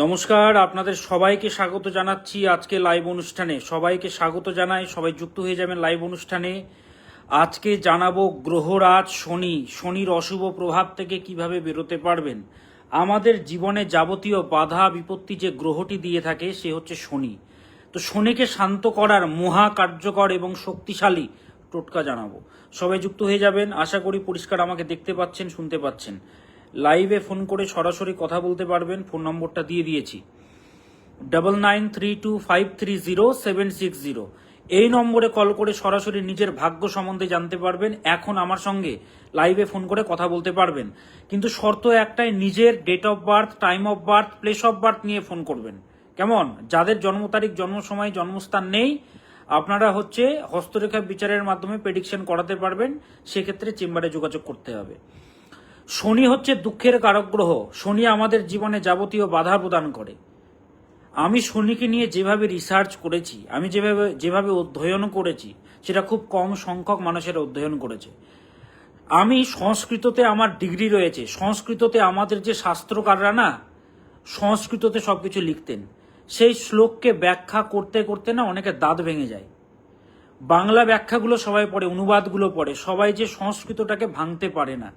নমস্কার, আপনাদের সবাইকে স্বাগত জানাচ্ছি আজকে লাইভ অনুষ্ঠানে। সবাইকে স্বাগত জানাই, সবাই যুক্ত হয়ে যাবেন লাইভ অনুষ্ঠানে। আজকে জানাবো গ্রহরাজ শনি, শনির অশুভ প্রভাব থেকে কিভাবে বেরোতে পারবেন। আমাদের জীবনে যাবতীয় বাধা বিপত্তি যে গ্রহটি দিয়ে থাকে সে হচ্ছে শনি। তো শনিকে শান্ত করার মহা কার্যকর এবং শক্তিশালী টোটকা জানাবো। সবাই যুক্ত হয়ে যাবেন, আশা করি পরিষ্কার আমাকে দেখতে পাচ্ছেন, শুনতে পাচ্ছেন। লাইভে ফোন করে সরাসরি কথা বলতে পারবেন, ফোন নম্বরটা দিয়ে দিয়েছি 9932530760। এই নম্বরে কল করে সরাসরি নিজের ভাগ্য সম্বন্ধে জানতে পারবেন। এখন আমার সঙ্গে লাইভে ফোন করে কথা বলতে পারবেন, কিন্তু শর্ত একটাই, নিজের date of birth, time of birth, place of birth নিয়ে ফোন করবেন। কেমন? যাদের জন্ম তারিখ, জন্ম সময়, জন্মস্থান নেই, আপনারা হচ্ছে হস্তরেখা বিচারের মাধ্যমে প্রেডিকশন করাতে পারবেন। সেক্ষেত্রে চেম্বারে যোগাযোগ করতে হবে। শনি হচ্ছে দুঃখের কারক গ্রহ। শনি আমাদের জীবনে যাবতীয় বাধা প্রদান করে। আমি শনিকে নিয়ে যেভাবে রিসার্চ করেছি, আমি যেভাবে অধ্যয়ন করেছি, সেটা খুব কম সংখ্যক মানুষের অধ্যয়ন করেছে। আমি সংস্কৃততে আমার ডিগ্রি রয়েছে। সংস্কৃততে আমাদের যে শাস্ত্রকাররা না, সংস্কৃততে সবকিছু লিখতেন, সেই শ্লোককে ব্যাখ্যা করতে করতে না অনেকে দাঁত ভেঙে যায়। বাংলা ব্যাখ্যাগুলো সবাই পড়ে, অনুবাদগুলো পড়ে, সবাই যে সংস্কৃতটাকে ভাঙতে পারে না।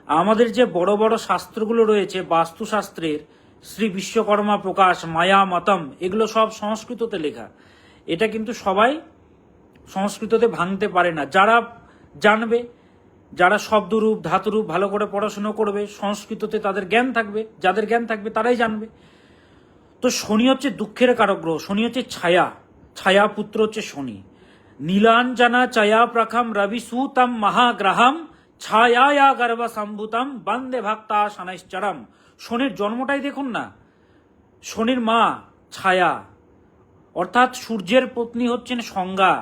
আমাদের যে বড় বড় শাস্ত্রগুলো রয়েছে, বাস্তুশাস্ত্রের শ্রী বিশ্বকর্মা প্রকাশ, মায়া মতম, এগুলো সব সংস্কৃততে লেখা। এটা কিন্তু সবাই সংস্কৃততে ভাঙতে পারে না। যারা জানবে, যারা শব্দরূপ ধাতুরূপ ভালো করে পড়াশুনো করবে, সংস্কৃততে তাদের জ্ঞান থাকবে, যাদের জ্ঞান থাকবে তারাই জানবে। তো শনি হচ্ছে দুঃখের কারক গ্রহ। শনি হচ্ছে ছায়া, ছায়া পুত্র হচ্ছে শনি। নীলাঞ্জনা ছায়া প্রখম রবি সুতম মহাগ্রহম ছায়া গর্ভ সম্ভূতম বন্দে ভক্তা শনৈশ্চরম। শনির জন্মটাই দেখুন না। শনির মা ছায়া, অর্থাৎ সূর্যের পত্নী হচ্ছেন সংজ্ঞা।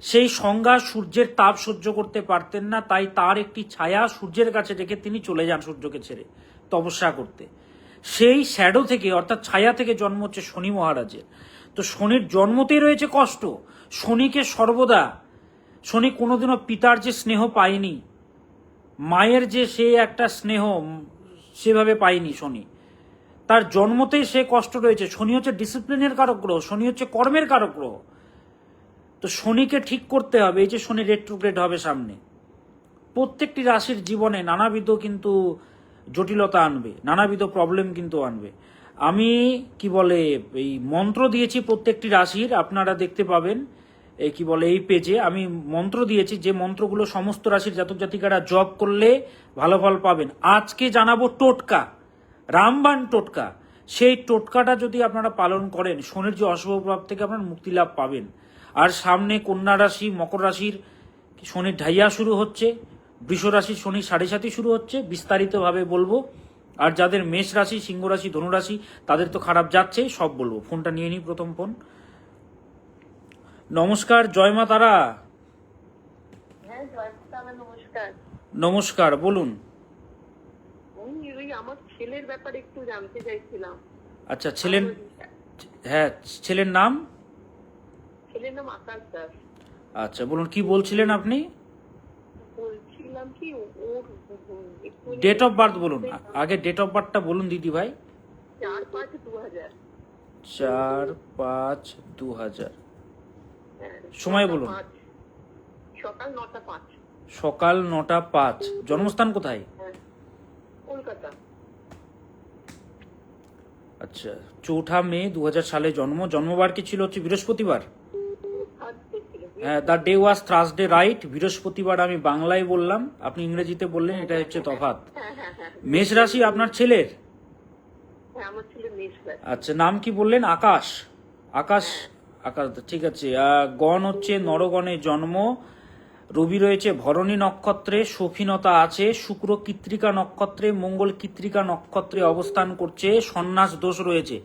সেই সংজ্ঞা সূর্যের তাপ সহ্য করতে পারতেন না, তাই তার একটি ছায়া সূর্যের কাছে রেখে তিনি চলে যান সূর্যকে ছেড়ে তপস্যা করতে। সেই শ্যাডো থেকে, অর্থাৎ ছায়া থেকে জন্ম হচ্ছে শনি মহারাজের। তো শনির জন্মতেই রয়েছে কষ্ট। শনিকে সর্বদা, শনি কোনোদিনও পিতার যে স্নেহ পায়নি, মায়ের যে সে একটা স্নেহ সেভাবে পায়নি শনি। তার জন্মতেই সে কষ্ট রয়েছে। শনি হচ্ছে ডিসিপ্লিনের কারক গ্রহ, শনি হচ্ছে কর্মের কারক গ্রহ। তো শনিকে ঠিক করতে হবে। এই যে শনি রেট্রোগ্রেড হবে সামনে, প্রত্যেকটি রাশির জীবনে নানাবিধ কিন্তু জটিলতা আনবে, নানাবিধ প্রবলেম কিন্তু আনবে। আমি কি বলে এই মন্ত্র দিয়েছি প্রত্যেকটি রাশির, আপনারা দেখতে পাবেন এই কি বলে এই পেজে আমি মন্ত্র দিয়েছি, যে মন্ত্রগুলো সমস্ত রাশির জাতক জাতিকারা জপ করলে ভালো ফল পাবেন। আজকে জানাবো টোটকা, রামবাণ টোটকা। সেই টোটকাটা যদি আপনারা পালন করেন, শনির যে অশুভ প্রভাব থেকে আপনারা মুক্তি লাভ পাবেন। আর সামনে কন্যা রাশি, মকর রাশির শনির ঢাইয়া শুরু হচ্ছে, বৃষ রাশির শনি 7.5 শুরু হচ্ছে, বিস্তারিতভাবে বলবো। আর যাদের মেষ রাশি, সিংহ রাশি, ধনুরাশি, তাদের তো খারাপ যাচ্ছে, সব বলবো। ফোনটা নিয়ে নিই, প্রথম ফোন। নমস্কার, জয় মা তারা। হ্যাঁ, নমস্কার। নমস্কার, বলুন। ওই আমার ছেলের ব্যাপারে একটু জানতে চাইছিলাম। আচ্ছা, হ্যাঁ, ছেলের নাম? ছেলের নাম আকাশ দাস। আচ্ছা, বলুন কি বলছিলেন আপনি? বলছিলাম কি, ওর ডেট অফ বার্থ বলুন, আগে ডেট অফ বার্থটা বলুন দিদি ভাই। 4/5/2000। 4/5/2000। সময় বলুন। সকাল 9টা 5। সকাল 9টা 5। জন্মস্থান কোথায়? কলকাতা। আচ্ছা, 4 মে 2000 সালে জন্ম। জন্মবার কি ছিল? হচ্ছে বৃহস্পতিবার। হ্যাঁ, the day was Thursday, right. বৃহস্পতিবার আমি বাংলায় বললাম, আপনি ইংরেজিতে বললেন, এটা হচ্ছে তফাৎ। মেষ রাশি আপনার ছেলের? আচ্ছা, নাম কি বললেন? আকাশ। আকাশ, আকাশ, ঠিক আছে। গণ হচ্ছে নরগণে জন্ম। রবি রয়েছে ভরণী নক্ষত্রে, শৌখিনতা আছে। শুক্র কৃত্তিকা নক্ষত্রে, মঙ্গল কৃত্তিকা নক্ষত্রে অবস্থান করছে। সন্ন্যাস দোষ রয়েছে।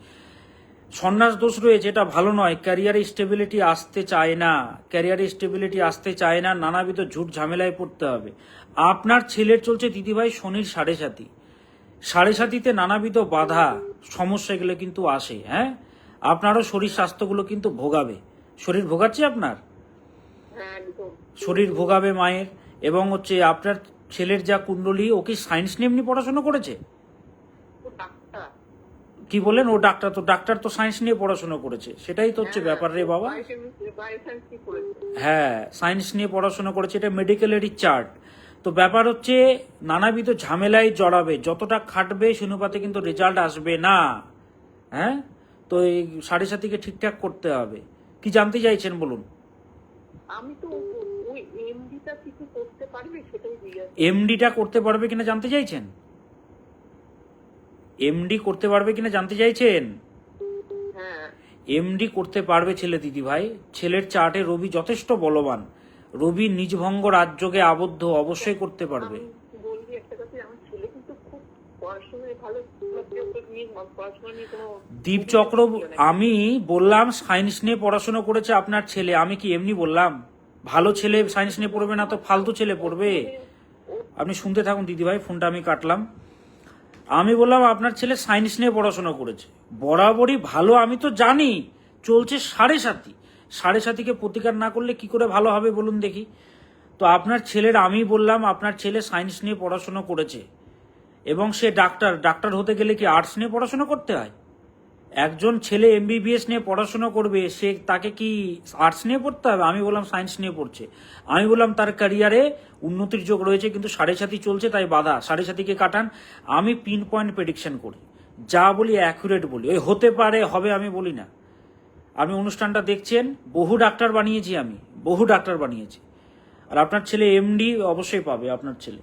সন্ন্যাস দোষ রয়েছে, এটা ভালো নয়। ক্যারিয়ারে স্টেবিলিটি আসতে চায় না, ক্যারিয়ারে স্টেবিলিটি আসতে চায় না, নানাবিধ ঝুট ঝামেলায় পড়তে হবে। আপনার ছেলের চলছে দিদিভাই শনির 7.5। 7.5-তে নানাবিধ বাধা সমস্যা এগুলো কিন্তু আসে। হ্যাঁ, আপনারও শরীর স্বাস্থ্যগুলো কিন্তু ভোগাবে। শরীর ভোগাচ্ছে আপনার, শরীর ভোগাবে মায়ের। এবং হচ্ছে আপনার ছেলের যা কুণ্ডলী, ও কি সায়েন্স নিয়ে এমনি পড়াশোনা করেছে? কি বললেন? ও ডাক্তার, তো ডাক্তার তো সায়েন্স নিয়ে পড়াশোনা করেছে, সেটাই তো হচ্ছে ব্যাপার রে বাবা। বায়োকেমিস্ট্রি করেছে। হ্যাঁ, সায়েন্স নিয়ে পড়াশোনা করেছে, এটা মেডিকেলেরই চার্ট। তো ব্যাপার হচ্ছে নানাবিধ ঝামেলায় জড়াবে, যতটা খাটবে অনুপাতে কিন্তু রেজাল্ট আসবে না। হ্যাঁ, তো এই 7.5 ঠিকঠাক করতে হবে। কি জানতে চাইছেন বলুন? আমি তো ওই এমডিটা কিছু করতে পারবে সেটাই জিজ্ঞাসা। এমডিটা করতে পারবে কিনা জানতে চাইছেন? এমডি করতে পারবে কিনা জানতে চাইছেন? হ্যাঁ, এমডি করতে পারবে ছেলে দিদি ভাই। ছেলের চার্টে রবি যথেষ্ট বলবান, রবি নিজভঙ্গ রাজযোগে আবদ্ধ, অবশ্যই করতে পারবে। আমি বলবি একটা কথা, আমার ছেলে কিন্তু খুব পড়াশোনায় ভালো, পড়াশোনা নিয়ে কোনো দীপচক্র, আমি বললাম সায়েন্স নিয়ে পড়াশোনা করেছে আপনার ছেলে, আমি কি এমনি বললাম? ভালো ছেলে সায়েন্স নিয়ে পড়বে না তো ফালতু ছেলে পড়বে? আপনি শুনতে থাকুন দিদি ভাই, ফোনটা আমি কাটলাম। আমি বললাম আপনার ছেলে সায়েন্স নিয়ে পড়াশোনা করেছে, বরাবরই ভালো, আমি তো জানি। চলছে 7.5, 7.5কে প্রতিকার না করলে কি করে ভালো হবে বলুন দেখি। তো আপনার ছেলের, আমি বললাম আপনার ছেলে সায়েন্স নিয়ে পড়াশোনা করেছে এবং সে ডাক্তার। ডাক্তার হতে গেলে কি আর্টস নিয়ে পড়াশোনা করতে হয়? একজন ছেলে এমবিবিএস নিয়ে পড়াশোনা করবে, সে তাকে কি আর্টস নিয়ে পড়তে হবে? আমি বললাম সায়েন্স নিয়ে পড়ছে। আমি বললাম তার ক্যারিয়ারে উন্নতির যোগ রয়েছে, কিন্তু 7.5 চলছে তাই বাধা। 7.5কে কাটান। আমি পিন পয়েন্ট প্রেডিকশন করি, যা বলি অ্যাকুরেট বলি। ওই হতে পারে হবে আমি বলি না। আপনি অনুষ্ঠানটা দেখছেন, বহু ডাক্তার বানিয়েছি আমি, বহু ডাক্তার বানিয়েছি। আর আপনার ছেলে এমডি অবশ্যই পাবে আপনার ছেলে।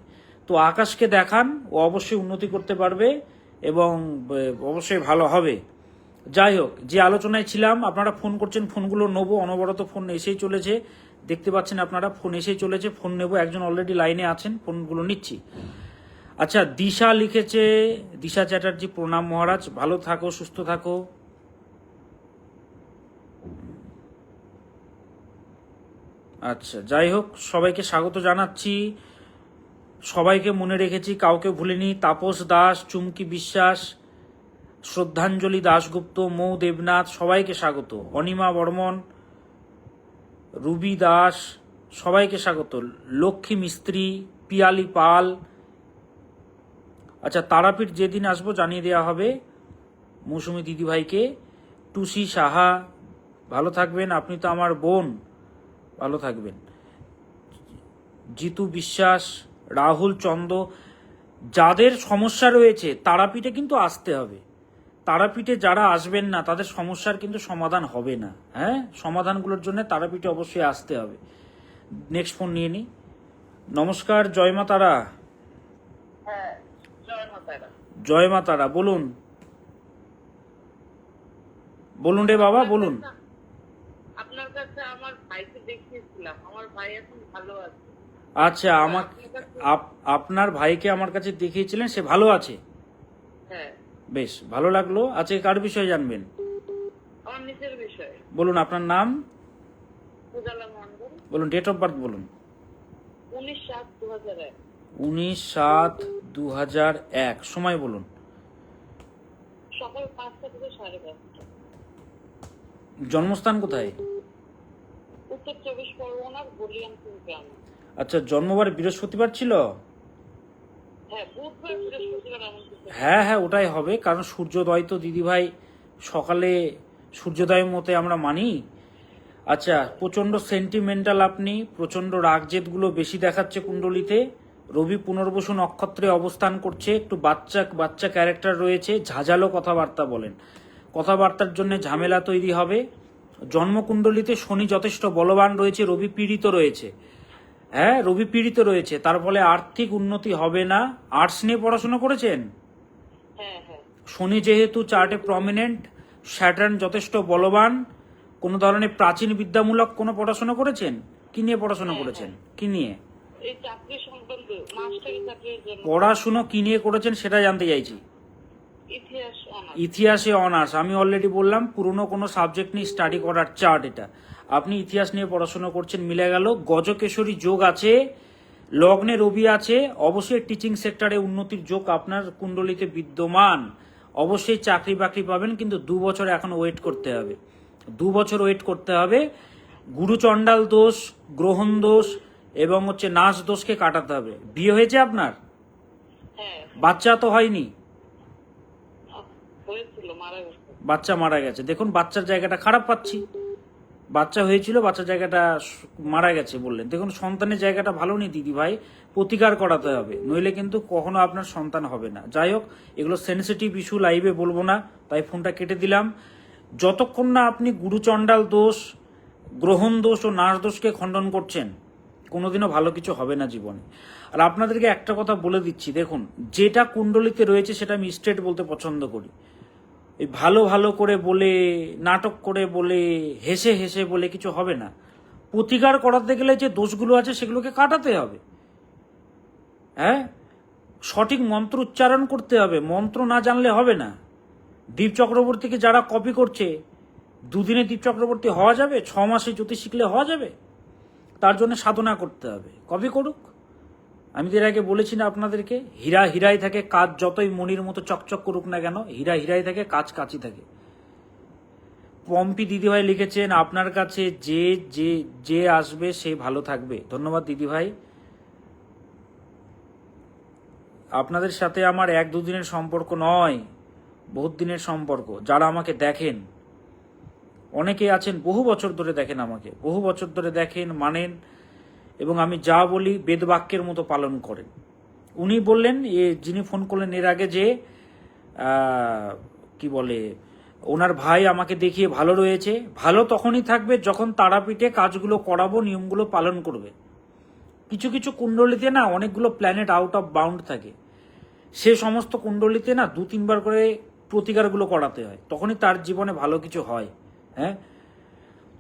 তো আকাশকে দেখান, ও অবশ্যই উন্নতি করতে পারবে এবং অবশ্যই ভালো হবে। যাই হোক, যে আলোচনায় ছিলাম, আপনারা ফোন করছেন, ফোনগুলো নেবো, অনবরত ফোন এসেই চলেছে, দেখতে পাচ্ছেন আপনারা, ফোন এসেই চলেছে, ফোন নেবো। একজন অলরেডি লাইনে আছেন, ফোনগুলো নিচ্ছি। আচ্ছা, দিশা লিখেছে, দিশা চ্যাটার্জি, প্রণাম মহারাজ, ভালো থাকো, সুস্থ থাকো। আচ্ছা, যাই হোক, সবাইকে স্বাগত জানাচ্ছি, সবাইকে মনে রেখেছি, কাউকে ভুলিনি। তাপস দাস, চুমকি বিশ্বাস, শ্রদ্ধাঞ্জলি দাশগুপ্ত, মৌ দেবনাথ, সবাইকে স্বাগত। অনিমা বর্মন, রুবি দাস, সবাইকে স্বাগত। লক্ষ্মী মিস্ত্রি, পিয়ালি পাল। আচ্ছা, তারাপীঠ যেদিন আসবো জানিয়ে দেওয়া হবে মৌসুমী দিদিভাইকে। টুসি সাহা, ভালো থাকবেন, আপনি তো আমার বোন, ভালো থাকবেন। জিতু বিশ্বাস, রাহুল চন্দ, যাদের সমস্যা রয়েছে তারাপীঠে কিন্তু আসতে হবে। তারাপীঠে যারা আসবেন না তাদের সমস্যার কিন্তু সমাধান হবে না। হ্যাঁ, সমাধানগুলোর জন্য তারাপীঠে অবশ্যই আসতে হবে। নেক্সট ফোন নিয়ে নি। নমস্কার, জয় মা তারা। হ্যাঁ, জয় মা তারা। জয় মা তারা, বলুন বলুন রে বাবা, বলুন। আপনার কাছে আমার ভাইকে দেখিয়েছিলাম, আমার ভাই এখন ভালো আছে। আচ্ছা, আপনার ভাইকে আমার কাছে দেখিয়েছিলেন, সে ভালো আছে? হ্যাঁ, বেশ ভালো লাগলো। আজকে কার বিষয়ে জানবেন? আমার নিজের বিষয়। বলুন আপনার নাম, পূজালা মন্ডল। বলুন ডেট অফ বার্থ বলুন। 19/7/2001। 19/7/2001, সময় বলুন। সকাল 5টা থেকে 5:30। জন্মস্থান কোথায়? উত্তর 24 পরগনার বলিয়ানপুর গ্রাম। আচ্ছা, জন্মবার বৃহস্পতিবার ছিল? হ্যাঁ, বুধবার বৃহস্পতিবার এমন কিছু। হ্যাঁ হ্যাঁ, ওটাই হবে, কারণ সূর্যোদয় তো দিদিভাই সকালে, সূর্যোদয়ের মতে আমরা মানি। আচ্ছা, প্রচন্ড সেন্টিমেন্টাল আপনি, প্রচন্ড রাগজেদগুলো বেশি দেখাচ্ছে কুণ্ডলিতে। রবি পুনর্বসু নক্ষত্রে অবস্থান করছে, একটু বাচ্চা বাচ্চা ক্যারেক্টার রয়েছে, ঝাঁঝালো কথাবার্তা বলেন, কথাবার্তার জন্য ঝামেলা তৈরি হবে। জন্মকুণ্ডলিতে শনি যথেষ্ট বলবান রয়েছে, রবি পীড়িত রয়েছে। হ্যাঁ, রবি পীড়িত রয়েছে, তার ফলে আর্থিক উন্নতি হবে না। আর্টস নিয়ে পড়াশোনা করেছেন? হ্যাঁ হ্যাঁ। শনি যেহেতু চার্টে প্রমিনেন্ট, স্যাটার্ন যথেষ্ট বলবান। কোনো ধরনের প্রাচীন বিদ্যামূলক কোনো পড়াশোনা করেছেন? কি নিয়ে পড়াশোনা করেছেন? কি নিয়ে এই চাকরি সংক্রান্ত, মাস্টারি চাকরির জন্য পড়াশোনা কি নিয়ে করেছেন সেটা জানতে চাইছি। ইতিহাস অনার্স। ইতিহাসে অনার্স। আমি অলরেডি বললাম পুরনো কোনো সাবজেক্ট নিয়ে স্টাডি করার চার্ট এটা। আপনি ইতিহাস নিয়ে পড়াশোনা করছেন, মিলে গেল। গজকেশরী যোগ আছে, লগ্নে রবি আছে, অবশ্যই টিচিং সেক্টরে উন্নতির যোগ আপনার কুণ্ডলিতে বিদ্যমান। অবশ্যই চাকরি বাকরি পাবেন, কিন্তু 2 বছর এখন ওয়েট করতে হবে, 2 বছর ওয়েট করতে হবে। গুরুচণ্ডাল দোষ, গ্রহণ দোষ এবং নাশ দোষকে কাটাতে হবে। বিয়ে হয়েছে আপনার? হ্যাঁ, বাচ্চা তো হয়নি? হয়েছিল, মারা গেছে। বাচ্চা মারা গেছে, দেখুন বাচ্চার জায়গাটা খারাপ পাচ্ছি। বাচ্চা হয়েছিল, বাচ্চার জায়গাটা মারা গেছে বললেন, দেখুন সন্তানের জায়গাটা ভালো নেই দিদি ভাই, প্রতিকার করাতে হবে, নইলে কিন্তু কখনো আপনার সন্তান হবে না। যাই হোক, এগুলো সেন্সিটিভ ইস্যু, লাইভে বলবো না, তাই ফোনটা কেটে দিলাম। যতক্ষণ না আপনি গুরুচণ্ডাল দোষ, গ্রহণ দোষ ও নাশ দোষকে খণ্ডন করছেন, কোনোদিনও ভালো কিছু হবে না জীবনে। আর আপনাদেরকে একটা কথা বলে দিচ্ছি, দেখুন যেটা কুণ্ডলিতে রয়েছে সেটা আমি স্ট্রেট বলতে পছন্দ করি। এই ভালো ভালো করে বলে, নাটক করে বলে, হেসে হেসে বলে কিছু হবে না। প্রতিকার করাতে গেলে যে দোষগুলো আছে সেগুলোকে কাটাতে হবে। হ্যাঁ, সঠিক মন্ত্র উচ্চারণ করতে হবে, মন্ত্র না জানলে হবে না। দীপ চক্রবর্তীকে যারা কপি করছে, দুদিনে দীপ চক্রবর্তী হওয়া যাবে? 6 মাসে জ্যোতিষ শিখলে হওয়া যাবে? তার জন্য সাধনা করতে হবে। কপি করুক। আমি এর আগে বলেছি না আপনাদেরকে, হীরা হীরাই থাকে, কাজ যতই মণির মতো চকচক করুক না কেন, হীরা হীরাই থাকে, কাজ কাচই থাকে। পম্পি দিদিভাই লিখেছেন, আপনার কাছে যে যে যে আসবে সে ভালো থাকবে। ধন্যবাদ দিদিভাই। আপনাদের সাথে আমার 1-2 দিনের সম্পর্ক নয়, বহুত দিনের সম্পর্ক। যারা আমাকে দেখেন, অনেকে আছেন বহু বছর ধরে দেখেন, আমাকে বহু বছর ধরে দেখেন, মানেন, এবং আমি যা বলি বেদবাক্যের মতো পালন করেন। উনি বললেন, যিনি ফোন করলেন এর আগে, যে কি বলে, ওনার ভাই আমাকে দেখিয়ে ভালো রয়েছে। ভালো তখনই থাকবে যখন তারাপীঠে কাজগুলো করাবো, নিয়মগুলো পালন করবে। কিছু কিছু কুণ্ডলিতে না অনেকগুলো প্ল্যানেট আউট অফ বাউন্ড থাকে, সে সমস্ত কুণ্ডলিতে না 2-3 বার করে প্রতিকারগুলো করাতে হয়, তখনই তার জীবনে ভালো কিছু হয়। হ্যাঁ,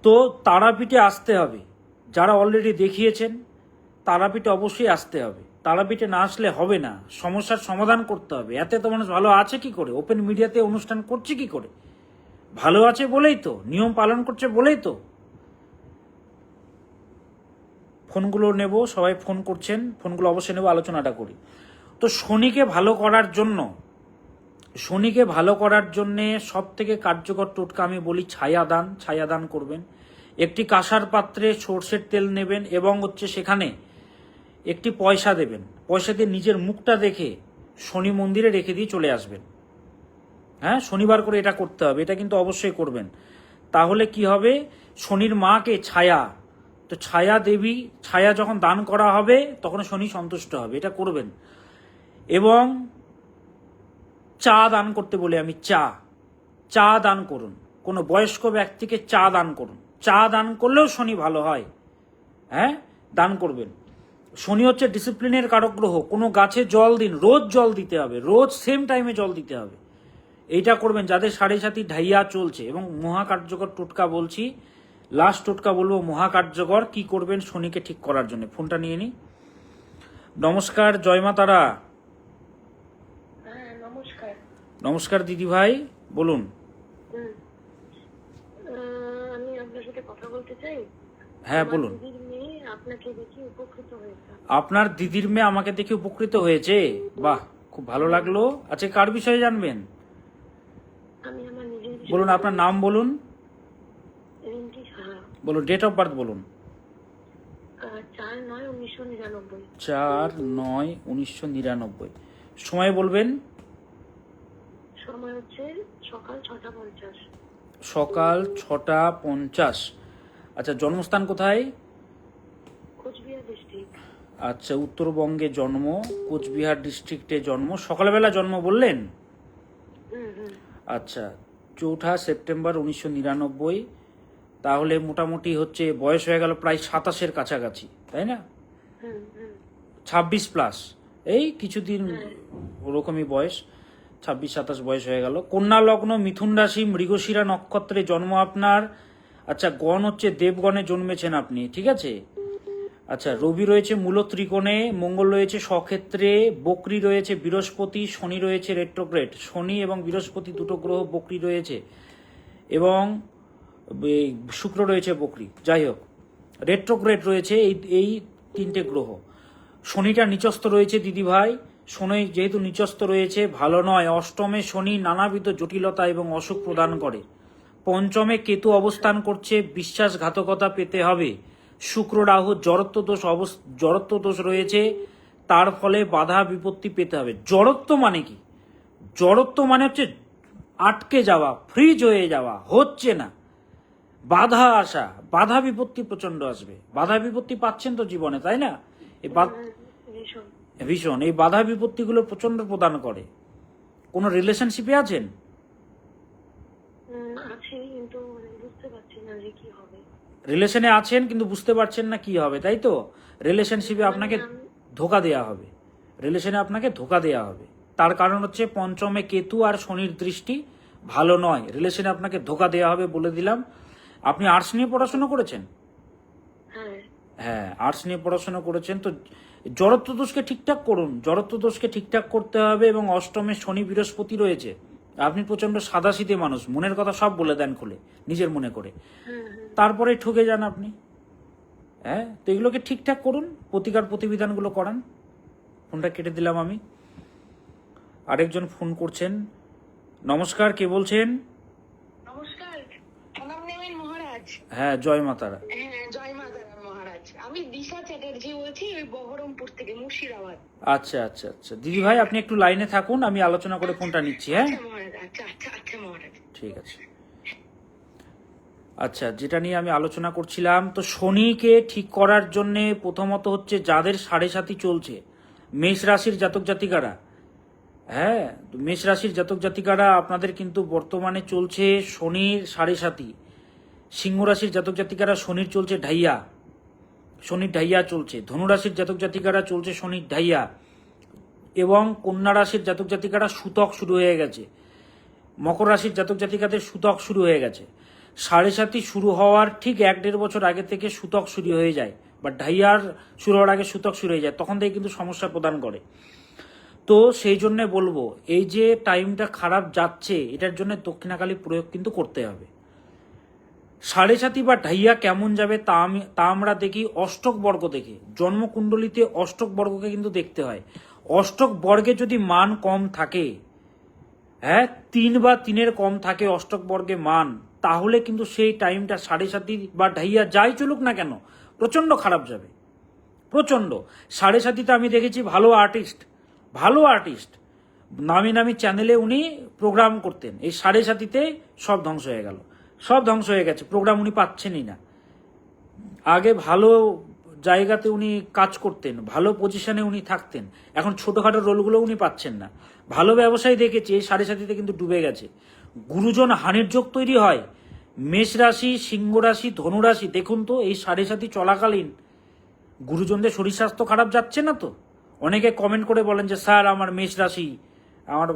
তো তারাপীঠে আসতে হবে। যারা অলরেডি দেখিয়েছেন, তারাপীঠে অবশ্যই আসতে হবে। তারাপীঠে না আসলে হবে না, সমস্যার সমাধান করতে হবে। এতে তো মানুষ ভালো আছে কি করে? ওপেন মিডিয়াতে অনুষ্ঠান করছে কি করে? ভালো আছে বলেই তো, নিয়ম পালন করছে বলেই তো। ফোনগুলো নেব, সবাই ফোন করছেন, ফোনগুলো অবশ্যই নেব, আলোচনাটা করি। তো শনিকে ভালো করার জন্য, শনিকে ভালো করার জন্যে সব থেকে কার্যকর টোটকা আমি বলি ছায়াদান। ছায়াদান করবেন। একটি কাঁসার পাত্রে সর্ষের তেল নেবেন এবং সেখানে একটি পয়সা দেবেন। পয়সা দিয়ে নিজের মুখটা দেখে শনি মন্দিরে রেখে দিয়ে চলে আসবেন। হ্যাঁ, শনিবার করে এটা করতে হবে, এটা কিন্তু অবশ্যই করবেন। তাহলে কি হবে, শনির মাকে ছায়া, তো ছায়া দেবী, ছায়া যখন দান করা হবে তখন শনি সন্তুষ্ট হবে, এটা করবেন। এবং চা দান করতে বলি আমি, চা দান করুন। কোনো বয়স্ক ব্যক্তিকে চা দান করুন। চা দান করলেও শনি ভালো হয়। হ্যাঁ, দান করবেন। শনি হচ্ছে ডিসিপ্লিনের কারক গ্রহ। কোনো গাছে জল দিন, রোজ জল দিতে হবে, রোজ সেম টাইমে জল দিতে হবে। এইটা করবেন যাদের 7.5 ঢাইয়া চলছে। এবং মহাকার্যকর টোটকা বলছি, লাস্ট টোটকা বলবো মহাকার্যকর, কি করবেন শনিকে ঠিক করার জন্য। ফোনটা নিয়ে নি। নমস্কার, জয় মা তারা। নমস্কার। নমস্কার দিদি ভাই, বলুন। আমি আপনার সাথে কথা বলতে চাই। হ্যাঁ বলুন। দিদির মেয়ে আপনাকে দেখে উপকৃত হয়েছে। আপনার দিদির মেয়ে আমাকে দেখে উপকৃত হয়েছে? বাহ, খুব ভালো লাগলো। আচ্ছা, কার বিষয়ে জানবেন? আমি আমার নিজের বলুন, আপনার নাম বলুন। রিঙ্কি সাহা। বলুন, ডেট অফ বার্থ বলুন। 4/9/1999। 4/9/1999। সময় বলবেন। সময় হচ্ছে সকাল 6:50। সকাল 6:50। আচ্ছা, জন্মস্থান কোথায়? কোচবিহার ডিস্ট্রিক্ট। আচ্ছা, উত্তরবঙ্গে জন্ম, কোচবিহার ডিস্ট্রিক্টে জন্ম। সকালবেলা জন্ম বললেন? আচ্ছা, 4 সেপ্টেম্বর 1999। তাহলে মোটামুটি বয়স হয়ে গেল প্রায় 27-এর কাছাকাছি, তাই না? 26+, এই কিছুদিন ওরকমই বয়স, 26-27 বয়স হয়ে গেল। কন্যা লগ্ন, মিথুন রাশি, মৃগশিরা নক্ষত্রে জন্ম আপনার। আচ্ছা, গণ দেবগণে জন্মেছেন আপনি, ঠিক আছে। আচ্ছা, রবি রয়েছে মূল ত্রিকোণে, মঙ্গল রয়েছে স্বক্ষেত্রে, বকরি রয়েছে বৃহস্পতি, শনি রয়েছে রেট্রোগ্রেড। শনি এবং বৃহস্পতি দুটো গ্রহ বকরি রয়েছে, এবং শুক্র রয়েছে বকরি। যাই হোক, রেট্রোগ্রেড রয়েছে এই 3টে গ্রহ। শনিটা নিচস্থ রয়েছে দিদিভাই। শনি যেহেতু নিচস্থ রয়েছে, ভালো নয়। অষ্টমে শনি নানাবিধ জটিলতা এবং অসুখ প্রদান করে। পঞ্চমে কেতু অবস্থান করছে, বিশ্বাসঘাতকতা পেতে হবে। শুক্র রাহু জড়ত্ব দোষ রয়েছে, তার ফলে বাধা বিপত্তি পেতে হবে। জড়ত্ব মানে কি? জড়ত্ব মানে আটকে যাওয়া, ফ্রিজ হয়ে যাওয়া, হচ্ছে না, বাধা আসা, বাধা বিপত্তি প্রচন্ড আসবে। বাধা বিপত্তি পাচ্ছেন তো জীবনে, তাই না? এই ভীষণ। ভীষণ এই বাধা বিপত্তিগুলো প্রচন্ড প্রদান করে। কোনো রিলেশনশিপে আছেন? আছি, কিন্তু বুঝতে পারছি না যে কি হবে। রিলেশনে আছেন কিন্তু বুঝতে পারছেন না কি হবে, তাই তো? রিলেশনশিপে আপনাকে ধোকা দেয়া হবে, রিলেশনে আপনাকে ধোকা দেয়া হবে। তার কারণ হচ্ছে পঞ্চমে কেতু আর শনির দৃষ্টি ভালো নয়। রিলেশনে আপনাকে ধোকা দেয়া হবে বলে দিলাম। আপনি আর্টস নিয়ে পড়াশোনা করেছেন? হ্যাঁ, আর্টস নিয়ে পড়াশোনা করেছেন তো জড়ত্ব দোষকে ঠিকঠাক করুন। জড়ত্ব দোষকে ঠিকঠাক করতে হবে। এবং অষ্টমে শনি বৃহস্পতি রয়েছে। আপনি প্রচন্ড সাদাসিধে মানুষ, মনের কথা সব বলে দেন খুলে, নিজের মনে করে, তারপরে ঠকে যান আপনি। হ্যাঁ, তো এগুলোকে ঠিকঠাক করুন, প্রতিকার প্রতিবিধানগুলো করান। ফোনটা কেটে দিলাম আমি। আরেকজন ফোন করছেন। নমস্কার, কে বলছেন? নমস্কার, প্রণাম নেবেন মহারাজ। হ্যাঁ, জয় মাতারা। হ্যাঁ, জয় মা তারা মহারাজ। আমি দিশা চ্যাটার্জি বলছি, ওই বহরমপুর থেকে, মুর্শিদাবাদ। আচ্ছা আচ্ছা আচ্ছা, দিদি ভাই আপনি একটু লাইনে থাকুন, আমি আলোচনা করে ফোনটা নিচ্ছি। হ্যাঁ, আচ্ছা মহারাজ, আচ্ছা আচ্ছা আচ্ছা মহারাজ। ঠিক আছে। আচ্ছা, যেটা নিয়ে আমি আলোচনা করছিলাম, তো শনিকে ঠিক করার জন্য প্রথমত হচ্ছে যাদের সাড়ে সাতি চলছে, মেষ রাশির জাতক জাতিকারা, হ্যাঁ, তো মেষ রাশির জাতক জাতিকারা আপনাদের কিন্তু বর্তমানে চলছে শনির সাড়ে সাতি। সিংহ রাশির জাতক জাতিকারা শনির চলছে ঢাইয়া, শনির ঢাইয়া চলছে। ধনুরাশির জাতক জাতিকারা চলছে শনির ঢাইয়া। এবং কন্যা রাশির জাতক জাতিকারা সূতক শুরু হয়ে গেছে। মকর রাশির জাতক জাতিকাদের সূতক শুরু হয়ে গেছে। সাড়ে সাতি শুরু হওয়ার ঠিক 1-1.5 বছর আগে থেকে সূতক শুরু হয়ে যায়, বা ঢাইয়ার শুরু হওয়ার আগে সূতক শুরু হয়ে যায়, তখন থেকে কিন্তু সমস্যা প্রদান করে। তো সেই জন্য বলবো, এই যে টাইমটা খারাপ যাচ্ছে, এটার জন্য দক্ষিণাকালী প্রয়োগ কিন্তু করতে হবে। সাড়ে সাতি বা ঢাইয়া কেমন যাবে তা আমরা দেখি অষ্টক বর্গ দেখে। জন্মকুণ্ডলিতে অষ্টক বর্গকে কিন্তু দেখতে হয়। অষ্টক বর্গে যদি মান কম থাকে, হ্যাঁ, 3 বা 3-এর কম থাকে অষ্টক বর্গে মান, তাহলে কিন্তু সেই টাইমটা সাড়ে সাতি বা ঢাইয়া যাই চলুক না কেন প্রচন্ড খারাপ যাবে, প্রচন্ড। সাড়ে সাতিতে আমি দেখেছি ভালো আর্টিস্ট নামি নামি চ্যানেলে উনি প্রোগ্রাম করতেন, এই সাড়ে সাতিতে সব ধ্বংস হয়ে গেল, সব ধ্বংস হয়ে গেছে, প্রোগ্রাম উনি পাচ্ছেনই না। আগে ভালো জায়গাতে উনি কাজ করতেন, ভালো পজিশনে উনি থাকতেন, এখন ছোটখাটো রোলগুলো উনি পাচ্ছেন না। ভালো ব্যবসায়ী দেখেছি এই সাড়ে সাতিতে কিন্তু ডুবে গেছে। গুরুজন হানির যোগ তৈরি হয়। মেষ রাশি, সিংহ রাশি, ধনুরাশি দেখুন তো, এই সাড়ে সাতি চলাকালীন গুরুজনদের শরীর স্বাস্থ্য খারাপ যাচ্ছে না তো? অনেকে কমেন্ট করে বলেন যে স্যার আমার মেষ রাশি, আমার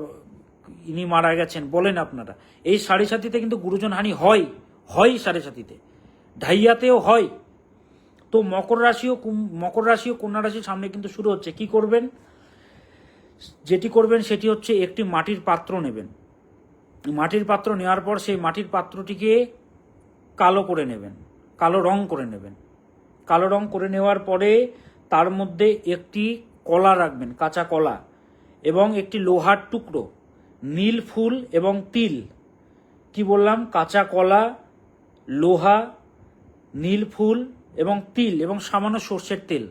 ইনি মারা গেছেন, বলেন আপনারা। এই সাড়ে সাতিতে কিন্তু গুরুজন হানি হয় সাড়ে সাতিতে, ঢাইয়াতেও হয়। তো মকর রাশি ও কন্যা রাশির সামনে কিন্তু শুরু হচ্ছে। কি করবেন? যেটি করবেন সেটি হচ্ছে একটি মাটির পাত্র নেবেন। মাটির পাত্র নেওয়ার পর সেই মাটির পাত্রটিকে কালো করে নেবেন, কালো রং করে নেবেন। কালো রং করে নেওয়ার পরে তার মধ্যে একটি কলা রাখবেন, কাঁচা কলা, এবং একটি লোহার টুকরো, নীল ফুল এবং তিল। কি বললাম? কাঁচা কলা, লোহা, নীল ফুল এবং তিল, এবং সামান্য সর্ষের তেল,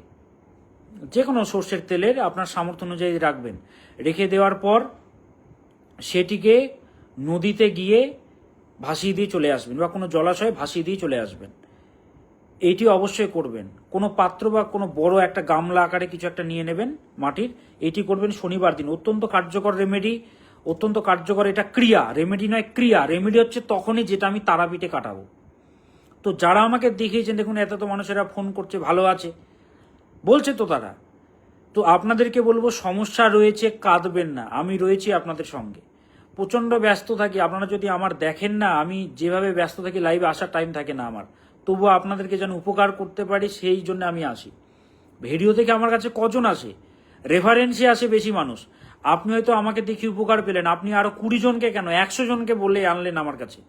যে কোনো সর্ষের তেলের আপনার সামর্থ্য অনুযায়ী রাখবেন। রেখে দেওয়ার পর সেটিকে নদীতে গিয়ে ভাসিয়ে দিয়ে চলে আসবেন, বা কোনো জলাশয়ে ভাসিয়ে দিয়ে চলে আসবেন। এইটি অবশ্যই করবেন। কোনো পাত্র বা কোনো বড় একটা গামলা আকারে কিছু একটা নিয়ে নেবেন মাটির। এটি করবেন শনিবার দিন। অত্যন্ত কার্যকর রেমেডি, অত্যন্ত কার্যকর। এটা ক্রিয়া, রেমেডি নয়, ক্রিয়া। রেমেডি হচ্ছে তখনই যেটা আমি তারাপীঠে কাটাবো। তো যারা আমাকে দেখিয়েছেন, দেখুন এত তো মানুষেরা ফোন করছে, ভালো আছে বলছে তো তারা। তো আপনাদেরকে বলবো, সমস্যা রয়েছে, কাঁদবেন না, আমি রয়েছি আপনাদের সঙ্গে। প্রচণ্ড ব্যস্ত থাকি, আপনারা যদি আমার দেখেন না, আমি যেভাবে ব্যস্ত থাকি, লাইভে আসার টাইম থাকে না আমার, তবুও আপনাদেরকে যেন উপকার করতে পারি সেই জন্য আমি আসি। ভিডিও থেকে আমার কাছে কজন আসে? রেফারেন্সে আসে বেশি মানুষ। আপনি হয়তো আমাকে দেখে উপকার পেলেন, আপনি আরো 20 জনকে কেন 100 জনকে বলে আনলেন আমার কাছে।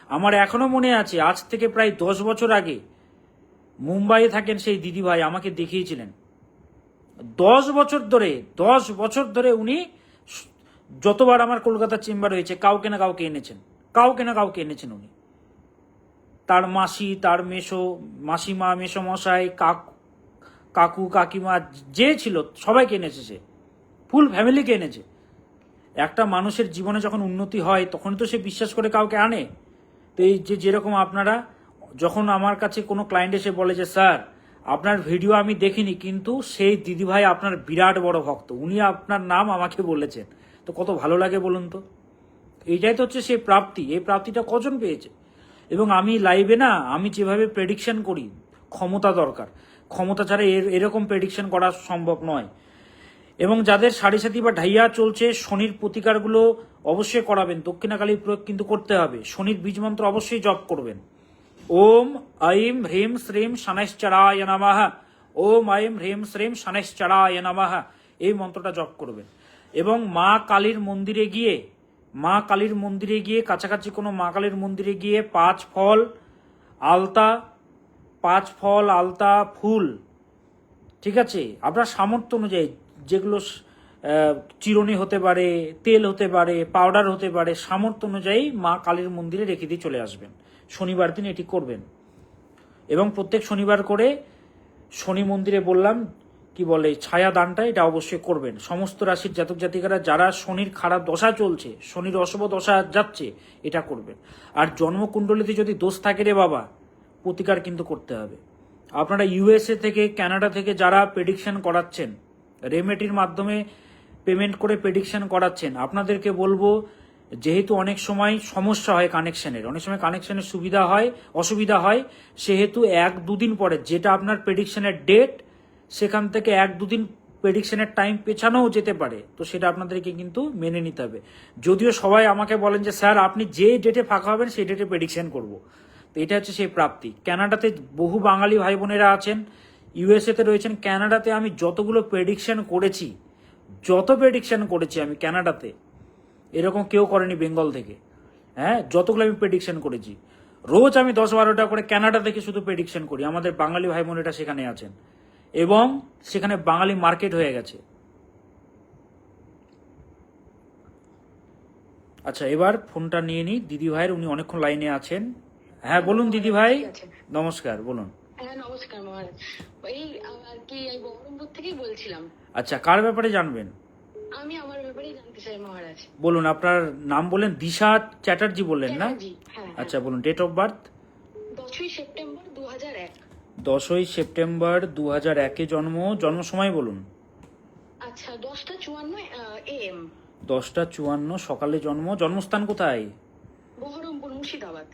আমার এখনো মনে আছে, আজ থেকে প্রায় 10 বছর আগে মুম্বাইয়ে থাকেন সেই দিদিভাই আমাকে দেখিয়েছিলেন। 10 বছর ধরে উনি যতবার আমার কলকাতার চেম্বার হয়েছে কাউকে না কাউকে এনেছেন উনি। তার মাসি, তার মাসিমা, মেসোমশাই, কাকু কাকিমা যে ছিল সবাইকে এনেছে, সে ফুল ফ্যামিলিকে এনেছে। একটা মানুষের জীবনে যখন উন্নতি হয় তখন তো সে বিশ্বাস করে কাউকে আনে। তো এই যে যেরকম আপনারা, যখন আমার কাছে কোনো ক্লায়েন্ট এসে বলে যে স্যার আপনার ভিডিও আমি দেখিনি, কিন্তু সেই দিদিভাই আপনার বিরাট বড় ভক্ত, উনি আপনার নাম আমাকে বলেছেন, তো কত ভালো লাগে বলুন তো। এইটাই তো হচ্ছে সেই প্রাপ্তি। এই প্রাপ্তিটা কজন পেয়েছে? এবং আমি লাইভে না, আমি যেভাবে প্রেডিকশন করি, ক্ষমতা দরকার। ক্ষমতা ছাড়া এরকম প্রেডিকশন করা সম্ভব নয়। এবং যাদের সাড়ে সাথী বা ঢাইয়া চলছে, শনির প্রতিকারগুলো অবশ্যই করাবেন। দক্ষিণাকালী প্রয়োগ কিন্তু করতে হবে। শনির বীজ মন্ত্র অবশ্যই জপ করবেন। ওম আইম হ্রিম শ্রীম শনৈশ্চরায় নমঃ, ওম আইম হ্রিম শ্রীম শনৈশ্চরায় নমঃ, এই মন্ত্রটা জপ করবেন। এবং মা কালীর মন্দিরে গিয়ে কাছাকাছি কোনো মা কালীর মন্দিরে গিয়ে 5 ফল আলতা ফুল, ঠিক আছে, আপনার সামর্থ্য অনুযায়ী, যেগুলো চিরুনি হতে পারে, তেল হতে পারে, পাউডার হতে পারে, সামর্থ্য অনুযায়ী মা কালীর মন্দিরে রেখে দিয়ে চলে আসবেন। শনিবার দিন এটি করবেন। এবং প্রত্যেক শনিবার করে শনি মন্দিরে বললাম কি বলে ছায়া দানটা, এটা অবশ্যই করবেন। সমস্ত রাশির জাতক জাতিকারা যারা শনির খারাপ দশা চলছে, শনির অশুভ দশা যাচ্ছে, এটা করবেন। আর জন্মকুণ্ডলিতে যদি দোষ থাকে রে বাবা, প্রতিকার কিন্তু করতে হবে। আপনারা ইউএসএ থেকে, কানাডা থেকে যারা প্রেডিকশন করাচ্ছেন, রেমেডির মাধ্যমে পেমেন্ট করে প্রেডিকশন করাচ্ছেন, আপনাদেরকে বলবো, যেহেতু অনেক সময় সমস্যা হয় কানেকশনের, অনেক সময় কানেকশনের অসুবিধা হয়, সেহেতু 1-2 দিন পরে যেটা আপনার প্রেডিকশনের ডেট, সেখান থেকে 1-2 দিন প্রেডিকশনের টাইম পেছানোও যেতে পারে। তো সেটা আপনাদেরকে কিন্তু মেনে নিতে হবে। যদিও সবাই আমাকে বলেন যে স্যার আপনি যে ডেটে ফাঁকা হবেন সেই ডেটে প্রেডিকশন করব। তো এটা হচ্ছে সেই প্রাপ্তি। কানাডাতে বহু বাঙালি ভাই বোনেরা আছেন, ইউএসএতে রয়েছেন। কানাডাতে আমি যতগুলো প্রেডিকশন করেছি আমি কানাডাতে, এরকম কেউ করেনি বেঙ্গল থেকে। হ্যাঁ, যতগুলো আমি প্রেডিকশন করেছি, রোজ আমি 10-12টা করে কানাডা থেকে শুধু প্রেডিকশন করি। আমাদের বাঙালি ভাই বোনেরা সেখানে আছেন এবং সেখানে বাঙালি মার্কেট হয়ে গেছে। আচ্ছা, এবার ফোনটা নিয়ে নিই দিদি ভাইয়ের, উনি অনেকক্ষণ লাইনে আছেন। হ্যাঁ বলুন দিদি ভাই, ঠিক আছে। নমস্কার, বলুন। হ্যাঁ নমস্কার মহারাজ, এই আর কি এই বহরমপুর থেকেই বলছিলাম। আচ্ছা, কার ব্যাপারে জানবেন? আমি আমার ব্যাপারেই জানতে চাই মহারাজ। বলুন, আপনার নাম বলেন দিশা চ্যাটার্জি বললেন না? চ্যাটার্জি, হ্যাঁ। আচ্ছা বলুন, ডেট অফ বার্থ? 10ই সেপ্টেম্বর 2001। 10ই সেপ্টেম্বর 2001-এ জন্ম সময় বলুন। আচ্ছা 10টা 54 AM। 10টা 54 সকালে জন্মস্থান কোথায়? বহরমপুর, মুর্শিদাবাদ।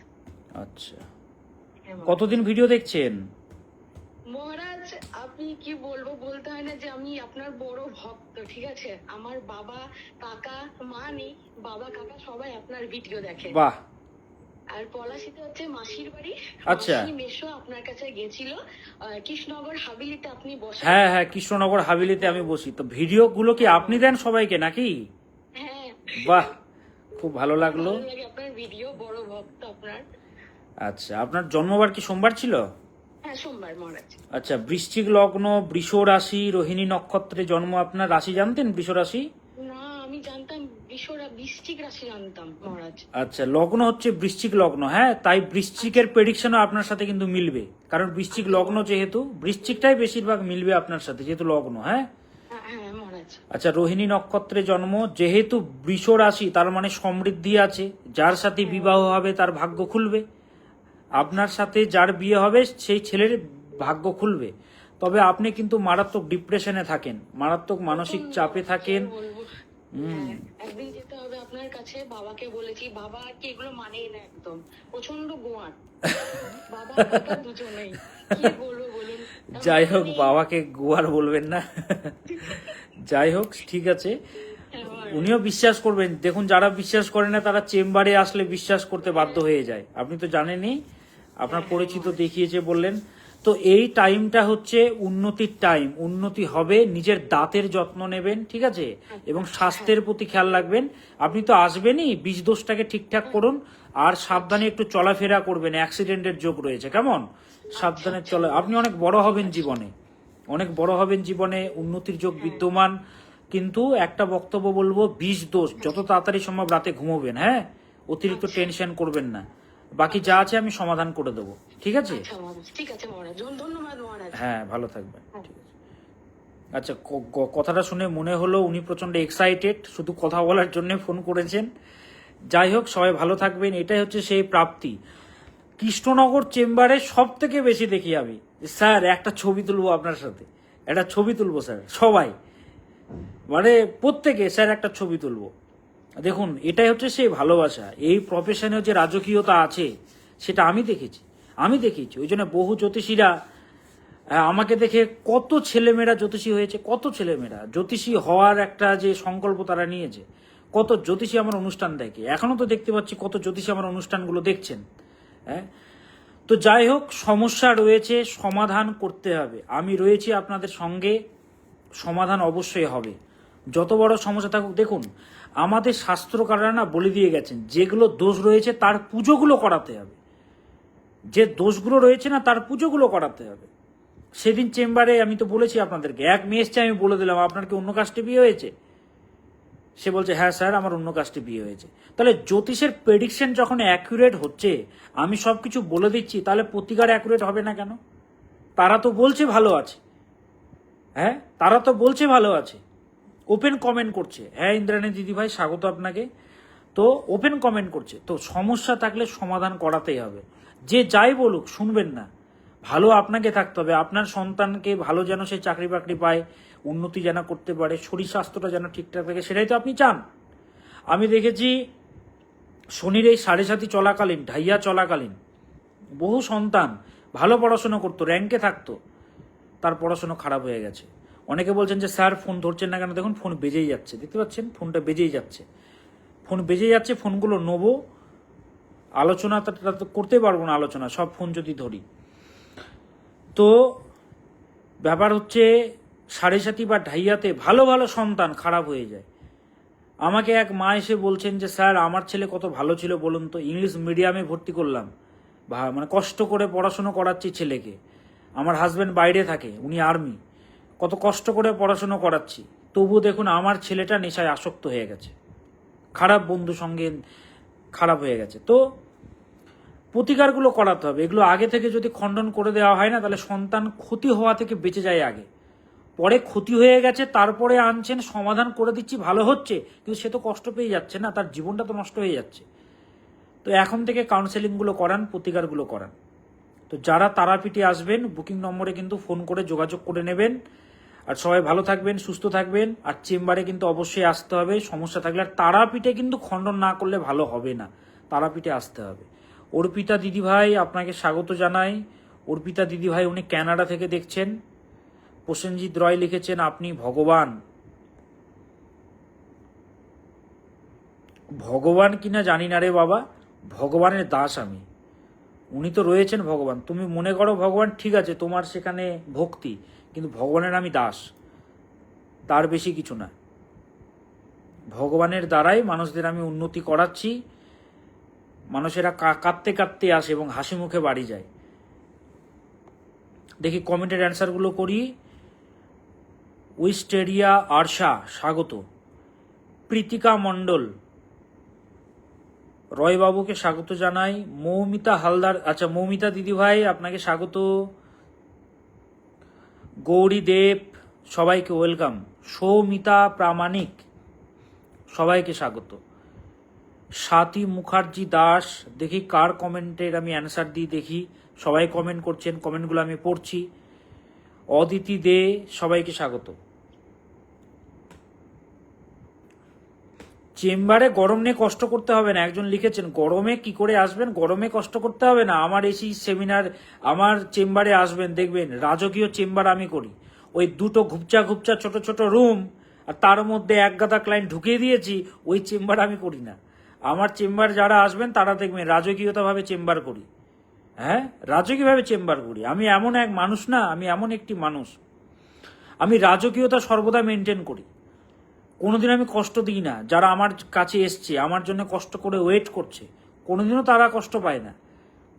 আচ্ছা, হ্যাঁ, মহারাজ। কতদিন ভিডিও দেখছেন? মহারাজ আপনি কি বলবো, বলতে হয় না যে আমি আপনার বড় ভক্ত, ঠিক আছে। আমার বাবা কাকা মা নেই, বাবা কাকা সবাই আপনার ভিডিও দেখে। বাহ। আর পলাশিতে হচ্ছে মাসির বাড়ি। আচ্ছা। মাসি মেশো আপনার কাছে গেছিল, কৃষ্ণনগর হাবিলিতে আপনি বসেন। হ্যাঁ, কৃষ্ণনগর হাবিলিতে আমি বসি। তো ভিডিওগুলো কি আপনি দেন সবাইকে নাকি? হ্যাঁ, বাহ, খুব ভালো লাগলো। ভালো লাগে আপনার ভিডিও, বড় ভক্ত আপনার। আচ্ছা, আপনার জন্মবার কি সোমবার ছিল? হ্যাঁ সোমবার মহারাজ। আচ্ছা, বৃশ্চিক লগ্ন, বৃষ রাশি, রোহিণী নক্ষত্রে জন্ম আপনার। রাশি জানতেন বৃষ রাশি? না আমি জানতাম বৃশ্চিক রাশি জানতাম মহারাজ। আচ্ছা, লগ্ন হচ্ছে বৃশ্চিক লগ্ন। হ্যাঁ, তাই বৃশ্চিকের প্রেডিকশনও আপনার সাথে কিন্তু মিলবে, কারণ বৃশ্চিক লগ্ন যেহেতু, বৃশ্চিকটাই বেশিরভাগ মিলবে আপনার সাথে, যেহেতু লগ্ন। হ্যাঁ হ্যাঁ মহারাজ। আচ্ছা, রোহিণী নক্ষত্রে জন্ম, যেহেতু বৃষ রাশি, তার মানে সমৃদ্ধি আছে। যার সাথে বিবাহ হবে তার ভাগ্য খুলবে। আপনার সাথে যার বিয়ে হবে সেই ছেলের ভাগ্য খুলবে। তবে আপনি কিন্তু মারাত্মক ডিপ্রেশনে থাকেন, মারাত্মক মানসিক চাপে থাকেন। বলবো, হ্যাঁ, একদিন যেতে হবে আপনার কাছে। বাবাকে বলেছি, বাবা আর কি এগুলো মানেই না একদম, প্রচন্ড গোয়ার বাবা কাকা দুজনেই। কি বলবো বলুন। যাই হোক, বাবাকে গোয়ার বলবেন না। যাই হোক, ঠিক আছে, উনিও বিশ্বাস করবেন। দেখুন, যারা বিশ্বাস করে না তারা চেম্বারে আসলে বিশ্বাস করতে বাধ্য হয়ে যায়। আপনি তো জানেনই, আপনার পরিচিত দেখিয়েছে বললেন। তো এই টাইমটা হচ্ছে উন্নতির টাইম, উন্নতি হবে। নিজের দাঁতের যত্ন নেবেন, ঠিক আছে, এবং স্বাস্থ্যের প্রতি খেয়াল রাখবেন। আপনি তো আসবেনই, বীজ দোষটাকে ঠিকঠাক করুন, আর সাবধানে একটু চলাফেরা করবেন। অ্যাক্সিডেন্টের যোগ রয়েছে, কেমন? সাবধানে চলে, আপনি অনেক বড় হবেন জীবনে, অনেক বড় হবেন জীবনে, উন্নতির যোগ বিদ্যমান। কিন্তু একটা বক্তব্য বলবো, বীজ দোষ যত তাড়াতাড়ি সম্ভব রাতে ঘুমোবেন। হ্যাঁ, অতিরিক্ত টেনশন করবেন না। বাকি যা আছে আমি সমাধান করে দেবো, ঠিক আছে? ঠিক আছে মহারাজ, ধন্যবাদ মহারাজ। হ্যাঁ, ভালো থাকবেন। ঠিক আছে। আচ্ছা, কথাটা শুনে মনে হলো উনি প্রচন্ড এক্সাইটেড, শুধু কথা বলার জন্য ফোন করেছেন। যাই হোক, সবাই ভালো থাকবেন, এটাই হচ্ছে সেই প্রাপ্তি। কৃষ্ণনগর চেম্বারে সব থেকে বেশি দেখি আমি, স্যার একটা ছবি তুলবো আপনার সাথে, একটা ছবি তুলবো স্যার, সবাই মানে প্রত্যেকে স্যার একটা ছবি তুলবো। দেখুন, এটাই হচ্ছে সেই ভালোবাসা। এই প্রফেশনে যে রাজকীয়তা আছে সেটা আমি দেখেছি। ওই জন্য বহু জ্যোতিষীরা আমাকে দেখে, কত ছেলেমেয়েরা জ্যোতিষী হয়েছে, কত ছেলেমেয়েরা জ্যোতিষী হওয়ার একটা যে সংকল্প তারা নিয়েছে, কত জ্যোতিষী আমার অনুষ্ঠান দেখে, এখনো তো দেখতে পাচ্ছি কত জ্যোতিষী আমার অনুষ্ঠানগুলো দেখছেন। হ্যাঁ, তো যাই হোক, সমস্যা রয়েছে, সমাধান করতে হবে, আমি রয়েছি আপনাদের সঙ্গে, সমাধান অবশ্যই হবে। যত বড় সমস্যা থাকুক, দেখুন আমাদের শাস্ত্রকাররা না বলে দিয়ে গেছেন, যেগুলো দোষ রয়েছে তার পুজোগুলো করাতে হবে, যে দোষগুলো রয়েছে না তার পুজোগুলো করাতে হবে। সেদিন চেম্বারে আমি তো বলেছি আপনাদেরকে, এক মেয়ে এসছে, আমি বলে দিলাম আপনার কি অন্য কাস্টে বিয়ে হয়েছে? সে বলছে হ্যাঁ স্যার, আমার অন্য কাস্টে বিয়ে হয়েছে। তাহলে জ্যোতিষের প্রেডিকশন যখন অ্যাকুরেট হচ্ছে, আমি সবকিছু বলে দিচ্ছি, তাহলে প্রতিকার অ্যাকুরেট হবে না কেন? তারা তো বলছে ভালো আছে, হ্যাঁ তারা তো বলছে ভালো আছে, ওপেন কমেন্ট করছে। হ্যাঁ ইন্দ্রাণী দিদি ভাই, স্বাগত আপনাকে। তো ওপেন কমেন্ট করছে, তো সমস্যা থাকলে সমাধান করাতেই হবে। যে যাই বলুক শুনবেন না, ভালো আপনাকে থাকতে হবে, আপনার সন্তানকে ভালো যেন সে চাকরি বাকরি পায়, উন্নতি যেন করতে পারে, শরীর স্বাস্থ্যটা যেন ঠিকঠাক থাকে, সেটাই তো আপনি চান। আমি দেখেছি শনির এই 7.5 চলাকালীন, ঢাইয়া চলাকালীন বহু সন্তান ভালো পড়াশোনা করতো, র্যাঙ্কে থাকতো, তার পড়াশোনা খারাপ হয়ে গেছে। অনেকে বলছেন যে স্যার ফোন ধরছেন না কেন? দেখুন ফোন বেজেই যাচ্ছে, দেখতে পাচ্ছেন ফোনটা বেজেই যাচ্ছে, ফোনগুলো নেবো, আলোচনা তো করতে পারবো না, আলোচনা সব ফোন যদি ধরি। তো ব্যাপার হচ্ছে 7.5 বা ঢাইয়াতে ভালো ভালো সন্তান খারাপ হয়ে যায়। আমাকে এক মা এসে বলছেন যে স্যার আমার ছেলে কত ভালো ছিল বলুন তো, ইংলিশ মিডিয়ামে ভর্তি করলাম, মানে কষ্ট করে পড়াশুনো করাচ্ছি ছেলেকে, আমার হাজব্যান্ড বাইরে থাকে, উনি আর্মি, কত কষ্ট করে পড়াশুনো করাচ্ছি, তবু দেখুন আমার ছেলেটা নেশায় আসক্ত হয়ে গেছে, খারাপ বন্ধু সঙ্গে খারাপ হয়ে গেছে। তো প্রতিকারগুলো করাতে হবে, এগুলো আগে থেকে যদি খণ্ডন করে দেওয়া হয় না, তাহলে সন্তান ক্ষতি হওয়া থেকে বেঁচে যায় আগে। পরে ক্ষতি হয়ে গেছে, তারপরে আনছেন, সমাধান করে দিচ্ছি, ভালো হচ্ছে, কিন্তু সে তো কষ্ট পেয়ে যাচ্ছে না, তার জীবনটা তো নষ্ট হয়ে যাচ্ছে। তো এখন থেকে কাউন্সেলিংগুলো করান, প্রতিকারগুলো করান। তো যারা তারাপীঠে আসবেন, বুকিং নম্বরে কিন্তু ফোন করে যোগাযোগ করে নেবেন। আর সবাই ভালো থাকবেন, সুস্থ থাকবেন, আর চেম্বারে কিন্তু অবশ্যই আসতে হবে সমস্যা থাকলে। আর তারাপীঠে কিন্তু খণ্ডন না করলে ভালো হবে না, তারাপীঠে আসতে হবে। অর্পিতা দিদিভাই আপনাকে স্বাগত জানাই। অর্পিতা দিদিভাই উনি ক্যানাডা থেকে দেখছেন। প্রসেনজিৎ রয় লিখেছেন আপনি ভগবান। ভগবান কিনা জানি না রে বাবা, ভগবানের দাস আমি, উনি তো রয়েছেন ভগবান। তুমি মনে করো ভগবান, ঠিক আছে, তোমার সেখানে ভক্তি, কিন্তু ভগবানের আমি দাস, তার বেশি কিছু না। ভগবানের দ্বারাই মানুষদের আমি উন্নতি করাচ্ছি, মানুষেরা কাঁদতে কাঁদতে আসে এবং হাসি মুখে বাড়ি যায়। দেখি কমেন্টের অ্যান্সারগুলো করি। উইস্টেরিয়া আরশা স্বাগত, প্রীতিকা মণ্ডল, রয়বাবুকে স্বাগত জানাই, মৌমিতা হালদার, আচ্ছা মৌমিতা দিদিভাই আপনাকে স্বাগত, গৌরী দেব সবাইকে ওয়েলকাম, সৌমিতা প্রামাণিক সবাইকে স্বাগত, স্বাতী মুখার্জি দাস। দেখি কার কমেন্টের আমি অ্যান্সার দিই, দেখি সবাই কমেন্ট করছেন, কমেন্টগুলো আমি পড়ছি। অদিতি দে সবাইকে স্বাগত। চেম্বারে গরম নিয়ে কষ্ট করতে হবে না, একজন লিখেছেন গরমে কি করে আসবেন, গরমে কষ্ট করতে হবে না, আমার এসি সেমিনার, আমার চেম্বারে আসবেন, দেখবেন রাজকীয় চেম্বার আমি করি। ওই দুটো ঘুপচা ঘুপচা ছোট ছোট রুম, আর তার মধ্যে এক গাদা ক্লায়েন্ট ঢুকিয়ে দিয়েছি, ওই চেম্বার আমি করি না। আমার চেম্বার যারা আসবেন তারা দেখবেন রাজকীয়তাভাবে চেম্বার করি, হ্যাঁ রাজকীয়ভাবে চেম্বার করি। আমি এমন এক মানুষ না, আমি এমন একটি মানুষ, আমি রাজকীয়তা সর্বদা মেনটেন করি, কোনোদিন আমি কষ্ট দিই না। যারা আমার কাছে এসছে, আমার জন্য কষ্ট করে ওয়েট করছে, কোনোদিনও তারা কষ্ট পায় না।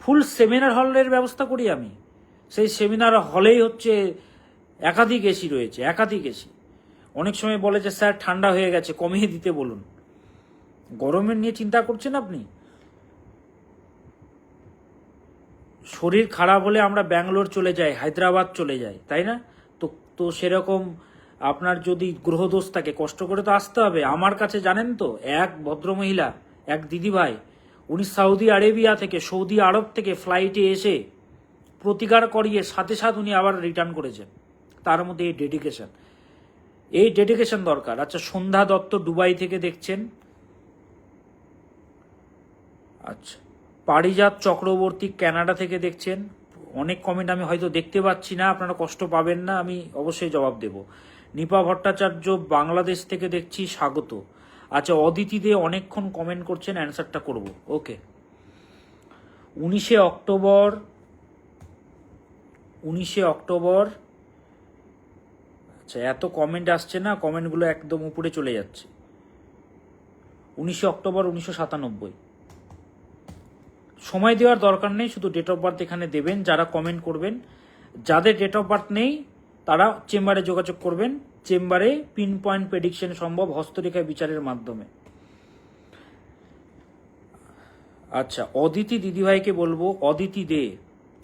ফুল সেমিনার হলের ব্যবস্থা করি আমি, সেই সেমিনার হলেই হচ্ছে একাধিক এসি রয়েছে, একাধিক এসি। অনেক সময় বলে যে স্যার ঠান্ডা হয়ে গেছে, কমিয়ে দিতে বলুন। গরমের নিয়ে চিন্তা করছেন আপনি? শরীর খারাপ হলে আমরা ব্যাঙ্গালোর চলে যাই, হায়দ্রাবাদ চলে যাই, তাই না? তো তো সেরকম আপনার যদি গ্রহদোষ থাকে কষ্ট করে তো আসতে হবে আমার কাছে। জানেন তো, এক ভদ্রমহিলা, এক দিদিভাই, উনি সৌদি আরেবিয়া থেকে, সৌদি আরব থেকে ফ্লাইটে এসে প্রতিকার করিয়ে সাথে সাথে উনি আবার রিটার্ন করেছেন। তার মধ্যে এই ডেডিকেশন দরকার। আচ্ছা, সন্ধ্যা দত্ত দুবাই থেকে দেখছেন। আচ্ছা, পারিজাত চক্রবর্তী কানাডা থেকে দেখছেন। অনেক কমেন্ট আমি হয়তো দেখতে পাচ্ছি না, আপনারা কষ্ট পাবেন না, আমি অবশ্যই জবাব দেব। নিপা ভট্টাচার্য বাংলাদেশ থেকে দেখছি, স্বাগত। আচ্ছা, অদিতি দে অনেকক্ষণ কমেন্ট করছেন, অ্যান্সারটা করব। ওকে, 19 অক্টোবর। আচ্ছা, এত কমেন্ট আসছে না, কমেন্টগুলো একদম উপরে চলে যাচ্ছে। 19 অক্টোবর 1997। সময় দেওয়ার দরকার নেই, শুধু ডেট অফ বার্থ এখানে দেবেন যারা কমেন্ট করবেন। যাদের ডেট অফ বার্থ নেই তারা চেম্বারে যোগাযোগ করবেন। চেম্বারে পিন পয়েন্ট প্রেডিকশন সম্ভব হস্তরেখা বিচারের মাধ্যমে। আচ্ছা, অদিতি দিদিভাইকে বলবো, অদিতি দে।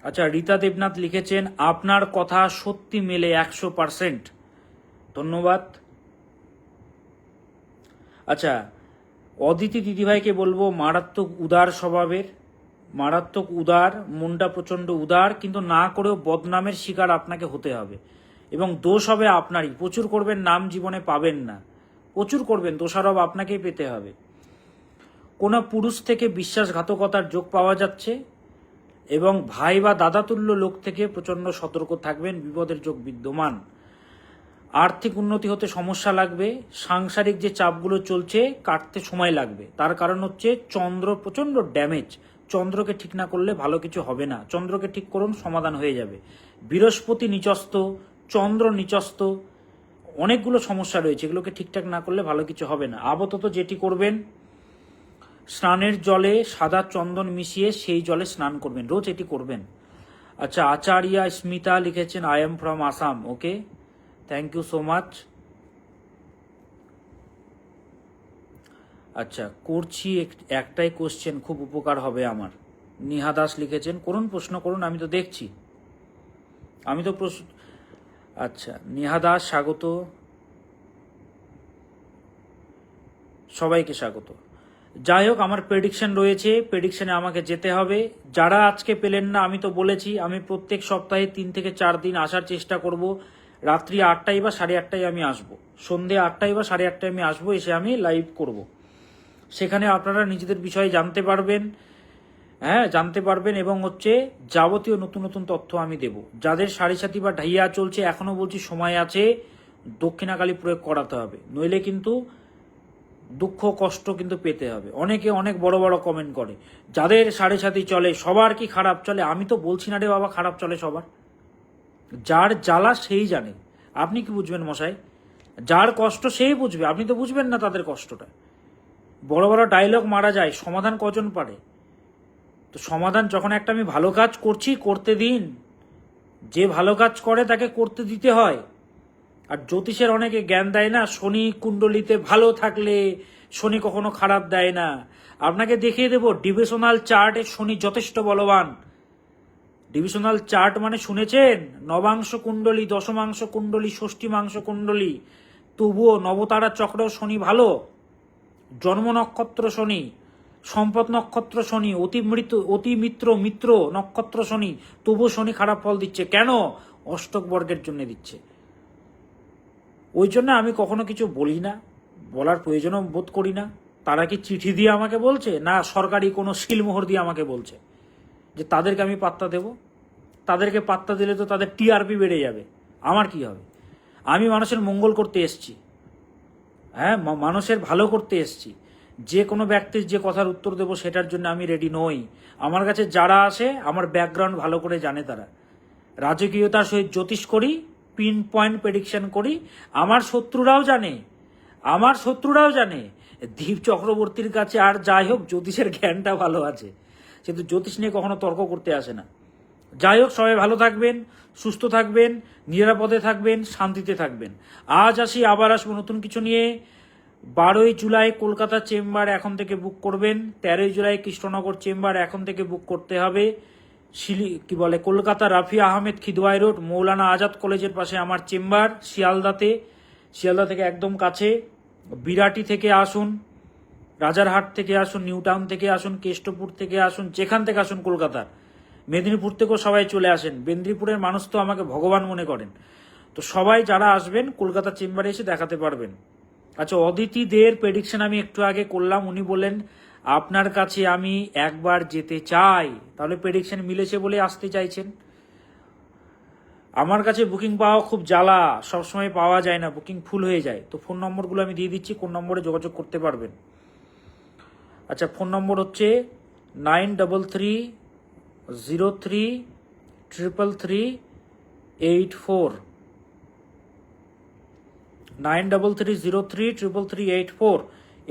আচ্ছা, রীতা দেবনাথ লিখেছেন, আপনার কথা সত্যি মেলে 100%। ধন্যবাদ। আচ্ছা, অদিতি দিদিভাইকে বলবো, মারাত্মক উদার স্বভাবের, মারাত্মক উদার, মনটা প্রচন্ড উদার, কিন্তু না করেও বদনামের শিকার আপনাকে হতে হবে এবং দোষ হবে আপনারই। প্রচুর করবেন, নাম জীবনে পাবেন না। প্রচুর করবেন, দোষারোপ আপনাকেই পেতে হবে। কোনো পুরুষ থেকে বিশ্বাসঘাতকতার যোগ পাওয়া যাচ্ছে এবং ভাই বা দাদাতুল্য লোক থেকে প্রচন্ড সতর্ক থাকবেন, বিপদের যোগ বিদ্যমান। আর্থিক উন্নতি হতে সমস্যা লাগবে, সাংসারিক যে চাপগুলো চলছে কাটতে সময় লাগবে। তার কারণ হচ্ছে চন্দ্র প্রচন্ড ড্যামেজ। চন্দ্রকে ঠিক না করলে ভালো কিছু হবে না। চন্দ্রকে ঠিক করুন, সমাধান হয়ে যাবে। বৃহস্পতি নিচস্থ, চন্দ্র নিচস্থ, অনেকগুলো সমস্যা রয়েছে, এগুলোকে ঠিকঠাক না করলে ভালো কিছু হবে না। আপাতত যেটি করবেন, স্নানের জলে সাদা চন্দন মিশিয়ে সেই জলে স্নান করবেন, রোজ এটি করবেন। আচ্ছা, আচার্যা স্মিতা লিখেছেন, I am from Assam. Okay, thank you so much. আচ্ছা, করছি একটাই কোশ্চেন, খুব উপকার হবে আমার। নিহা দাস লিখেছেন, করুন, প্রশ্ন করুন, আমি তো দেখছি, আমি তো প্রশ্ন। আচ্ছা, নিহা দাস স্বাগত, সবাইকে স্বাগত। যাই হোক, আমার প্রেডিকশন রয়েছে, প্রেডিকশনে আমাকে যেতে হবে। যারা আজকে পেলেন না, আমি তো বলেছি আমি প্রত্যেক সপ্তাহে 3 থেকে 4 দিন আসার চেষ্টা করব। রাত্রি 8টায় বা 8:30টায় আমি আসবো, সন্ধ্যে 8টায় বা 8:30টায় আমি আসবো, এসে আমি লাইভ করব। সেখানে আপনারা নিজেদের বিষয়ে জানতে পারবেন, জানতে পারবেন এবং হচ্ছে যাবতীয় নতুন নতুন তথ্য আমি দেব। যাদের সাড়ে বা ঢাইয়া চলছে, এখনো বলছি সময় আছে, দক্ষিণাকালী প্রয়োগ করাতে হবে, নইলে কিন্তু দুঃখ কষ্ট কিন্তু পেতে হবে। অনেকে অনেক বড় বড় কমেন্ট করে, যাদের সাড়ে চলে সবার কি খারাপ চলে? আমি তো বলছি না রে বাবা খারাপ চলে সবার, যার জ্বালা সেই জানে। আপনি কি বুঝবেন মশাই? যার কষ্ট সেই বুঝবে, আপনি তো বুঝবেন না তাদের কষ্টটা। বড় বড় ডায়লগ মারা যায়, সমাধান কজন পারে? তো সমাধান যখন একটা আমি ভালো কাজ করছি, করতে দিন। যে ভালো কাজ করে তাকে করতে দিতে হয়। আর জ্যোতিষের অনেকে জ্ঞান দেয় না, শনি কুণ্ডলিতে ভালো থাকলে শনি কখনো খারাপ দেয় না। আপনাকে দেখিয়ে দেব ডিভিশনাল চার্টে শনি যথেষ্ট বলবান। ডিভিশনাল চার্ট মানে শুনেছেন? নবাংশ কুণ্ডলী, দশমাংশ কুণ্ডলী, ষষ্ঠীমাংশ কুণ্ডলী, তবুও নবতারা চক্র শনি ভালো। জন্ম নক্ষত্র শনি, সম্পদ নক্ষত্র শনি, অতি মিত্র নক্ষত্র শনি, তবুও শনি খারাপ ফল দিচ্ছে। কেন? অষ্টক বর্গের জন্য দিচ্ছে। ওই জন্য আমি কখনো কিছু বলি না, বলার প্রয়োজনও বোধ করি না। তারা কি চিঠি দিয়ে আমাকে বলছে, না সরকারি কোনো সিলমোহর দিয়ে আমাকে বলছে যে তাদেরকে আমি পাত্তা দেব? তাদেরকে পাত্তা দিলে তো তাদের টিআরপি বেড়ে যাবে, আমার কি হবে? আমি মানুষের মঙ্গল করতে এসছি, মানুষের ভালো করতে এসছি। যে কোনো ব্যক্তির যে কথার উত্তর দেব সেটার জন্য আমি রেডি নই। আমার কাছে যারা আসে আমার ব্যাকগ্রাউন্ড ভালো করে জানে, তারা রাজকীয়তার সহিত জ্যোতিষ করি, পিন পয়েন্ট প্রেডিকশন করি। আমার শত্রুরাও জানে দীপ চক্রবর্তীর কাছে আর যাই হোক জ্যোতিষের জ্ঞানটা ভালো আছে, কিন্তু জ্যোতিষ নিয়ে কখনো তর্ক করতে আসে না। যাই হোক, সবাই ভালো থাকবেন, সুস্থ থাকবেন, নিরাপদে থাকবেন, শান্তিতে থাকবেন। আজ আসি, আবার আসবো নতুন কিছু নিয়ে। 12ই জুলাই কলকাতা চেম্বার এখন থেকে বুক করবেন। 13ই জুলাই কৃষ্ণনগর চেম্বার এখন থেকে বুক করতে হবে। কলকাতা রাফি আহমেদ খিদওয়াই রোড, মৌলানা আজাদ কলেজের পাশে আমার চেম্বার, শিয়ালদাতে। শিয়ালদা থেকে একদম কাছে, বিরাটি থেকে আসুন, রাজারহাট থেকে আসুন, নিউ টাউন থেকে আসুন, কেষ্টপুর থেকে আসুন, যেখান থেকে আসুন কলকাতার, মেদিনীপুর থেকেও সবাই চলে আসেন। মেদিনীপুরের মানুষ তো আমাকে ভগবান মনে করেন। তো সবাই যারা আসবেন কলকাতা চেম্বারে এসে দেখাতে পারবেন। আচ্ছা, অদিতি দের প্রেডিকশন আমি একটু আগে করলাম, উনি বলেন আপনার কাছে আমি একবার যেতে চাই, তাহলে প্রেডিকশন মিলেছে বলে আসতে চাইছেন। আমার কাছে বুকিং পাওয়া খুব জ্বালা, সবসময় পাওয়া যায় না, বুকিং ফুল হয়ে যায়। তো ফোন নম্বরগুলো আমি দিয়ে দিচ্ছি, কোন নম্বরে যোগাযোগ করতে পারবেন। আচ্ছা, ফোন নম্বর হচ্ছে 9330333384, 9330333384,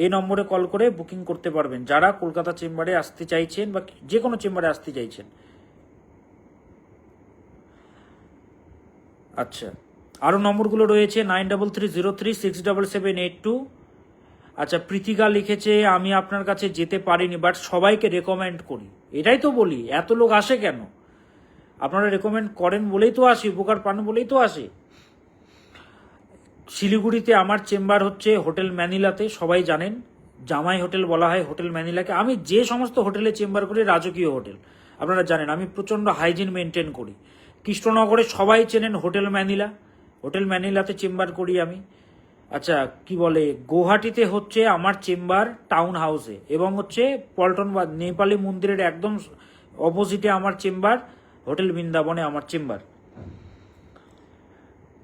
এই নম্বরে কল করে বুকিং করতে পারবেন যারা কলকাতা চেম্বারে আসতে চাইছেন বা যে কোনো চেম্বারে আসতে চাইছেন। আচ্ছা, আরও নম্বরগুলো রয়েছে 9330367782। আচ্ছা, প্রীতিকা লিখেছে আমি আপনার কাছে যেতে পারিনি, বাট সবাইকে রেকমেন্ড করি। এটাই তো বলি, এত লোক আসে কেন? আপনারা রেকমেন্ড করেন বলেই তো আসি, উপকার পান বলেই তো আসে। শিলিগুড়িতে আমার চেম্বার হচ্ছে হোটেল ম্যানিলাতে, সবাই জানেন, জামাই হোটেল বলা হয় হোটেল ম্যানিলাকে। আমি যে সমস্ত হোটেলে চেম্বার করি রাজকীয় হোটেল, আপনারা জানেন আমি প্রচণ্ড হাইজিন মেনটেন করি। কৃষ্ণনগরে সবাই চেনেন হোটেল ম্যানিলা, হোটেল ম্যানিলাতে চেম্বার করি আমি। আচ্ছা, কি বলে, গুয়াহাটিতে হচ্ছে আমার চেম্বার টাউন হাউসে, এবং হচ্ছে পল্টন বা নেপালি মন্দিরের একদম অপোজিটে আমার চেম্বার, হোটেল বৃন্দাবনে আমার চেম্বার।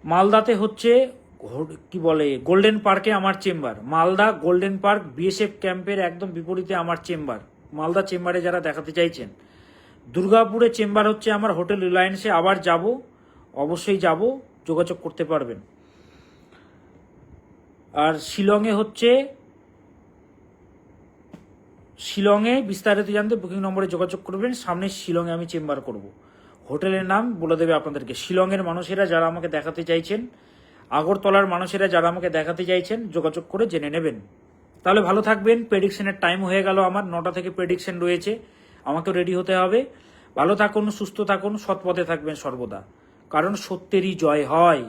মালদাতে হচ্ছে কি বলে গোল্ডেন পার্কে আমার chamber, Malda golden park BSF ক্যাম্পের একদম বিপরীতে আমার চেম্বার, মালদা চেম্বারে যারা দেখাতে চাইছেন। দুর্গাপুরে চেম্বার হচ্ছে আমার হোটেল রিলায়েন্সে, আবার যাব, অবশ্যই যাব, যোগাযোগ করতে পারবেন। আর শিলংয়ে হচ্ছে, শিলংয়ে বিস্তারিত জানতে বুকিং নম্বরে যোগাযোগ করবেন। সামনে শিলংয়ে আমি চেম্বার করব, হোটেলের নাম বলে দেবে আপনাদেরকে। শিলংয়ের মানুষেরা যারা আমাকে দেখাতে চাইছেন, আগরতলার মানুষেরা যারা আমাকে দেখাতে চাইছেন, যোগাযোগ করে জেনে নেবেন। তাহলে ভালো থাকবেন। প্রেডিকশনের টাইম হয়ে গেল, আমার 9টা থেকে প্রেডিকশন রয়েছে, আমাকে রেডি হতে হবে। ভালো থাকুন, সুস্থ থাকুন, সৎপথে থাকবেন সর্বদা, কারণ সত্যেরই জয় হয়।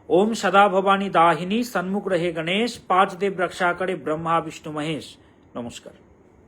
ओम सदा भवानी दाहिनी, सन्मुख रहे गणेश, पांच देव रक्षा करे ब्रह्मा विष्णु महेश। नमस्कार।